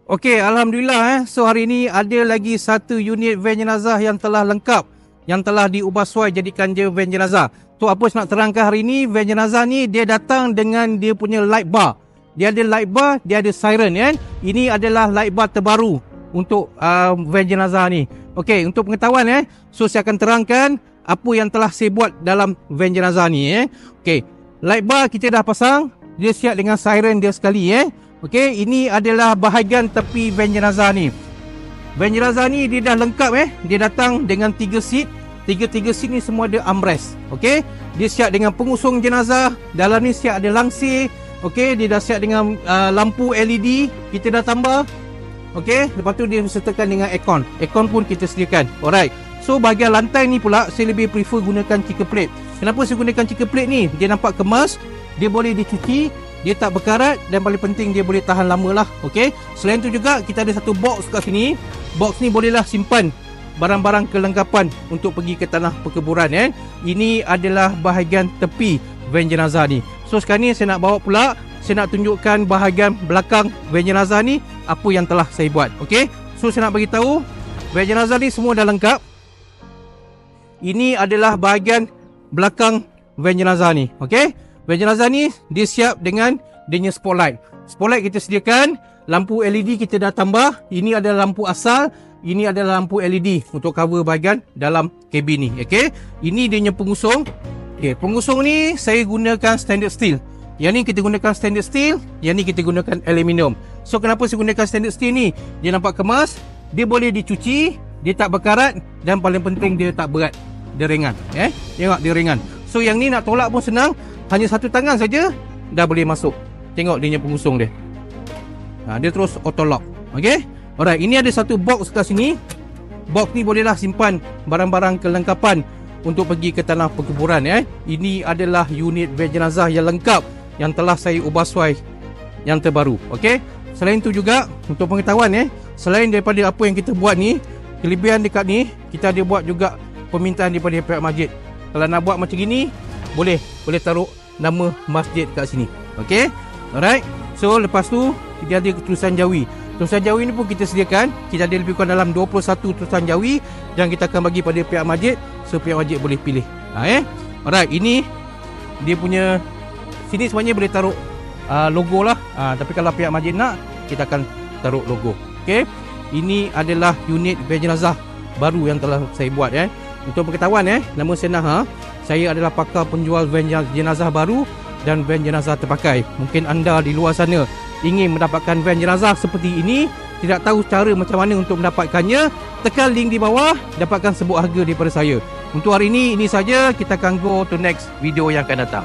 Okey, Alhamdulillah. So hari ini ada lagi satu unit van jenazah yang telah lengkap, yang telah diubah suai jadikan dia van jenazah. So apa saya nak terangkan hari ini, van jenazah ni dia datang dengan dia punya light bar. Dia ada light bar, dia ada siren kan. Ini adalah light bar terbaru untuk van jenazah ni. Okey, untuk pengetahuan so saya akan terangkan apa yang telah saya buat dalam van jenazah ni Okey, light bar kita dah pasang, dia siap dengan siren dia sekali Okey, ini adalah bahagian tepi van jenazah ni. Van jenazah ni dia dah lengkap Dia datang dengan 3 seat. Tiga seat ni semua ada armrest. Okey, dia siap dengan pengusung jenazah. Dalam ni siap ada langsir. Okey, dia dah siap dengan lampu LED kita dah tambah. Okey, lepas tu dia sertakan dengan aircon. Aircon pun kita sediakan. Alright. So bahagian lantai ni pula saya lebih prefer gunakan checker plate. Kenapa saya gunakan checker plate ni? Dia nampak kemas, dia boleh dicuci, dia tak berkarat dan paling penting dia boleh tahan lama lah. Okey. Selain tu juga kita ada satu box kat sini. Box ni bolehlah simpan barang-barang kelengkapan untuk pergi ke tanah perkuburan Ini adalah bahagian tepi van jenazah ni. So sekarang ni saya nak bawa pula, saya nak tunjukkan bahagian belakang van jenazah ni apa yang telah saya buat. Okey. So saya nak bagi tahu van jenazah ni semua dah lengkap. Ini adalah bahagian belakang van jenazah ni. Okey. Van jenazah ni dia siap dengan dia punya spotlight. Spotlight kita sediakan, lampu LED kita dah tambah. Ini adalah lampu asal, ini adalah lampu LED untuk cover bahagian dalam kabin ni. Okey. Ini dia punya pengusung. Okey, pengusung ni saya gunakan standard steel. Yang ni kita gunakan standard steel, yang ni kita gunakan aluminium. So kenapa saya gunakan standard steel ni? Dia nampak kemas, dia boleh dicuci, dia tak berkarat dan paling penting dia tak berat. Dia ringan. Tengok dia ringan. So yang ni nak tolak pun senang. Hanya satu tangan saja dah boleh masuk. Tengok dia punya pengusung dia. Dia terus auto lock. Okey. Alright, ini ada satu box kat sini. Box ni bolehlah simpan barang-barang kelengkapan untuk pergi ke tanah perkuburan Ini adalah unit van jenazah yang lengkap yang telah saya ubah suai yang terbaru. Okey. Selain tu juga untuk pengetahuan selain daripada apa yang kita buat ni, kelebihan dekat ni kita ada buat juga permintaan daripada pihak masjid. Kalau nak buat macam gini, boleh taruh nama masjid kat sini. Okey. Alright. So lepas tu kita ada tulisan Jawi. Tulisan Jawi ni pun kita sediakan. Kita ada lebih kurang dalam 21 tulisan Jawi yang kita akan bagi pada pihak masjid, so pihak masjid boleh pilih. Alright, ini dia punya sini sebenarnya boleh taruh logo lah. Tapi kalau pihak masjid nak, kita akan taruh logo. Okey. Ini adalah unit van jenazah baru yang telah saya buat Untuk pengetahuan nama saya Naha. Saya adalah pakar penjual van jenazah baru dan van jenazah terpakai. Mungkin anda di luar sana ingin mendapatkan van jenazah seperti ini, tidak tahu cara macam mana untuk mendapatkannya, tekan link di bawah, dapatkan sebuah harga daripada saya. Untuk hari ini saja, kita akan go to next video yang akan datang.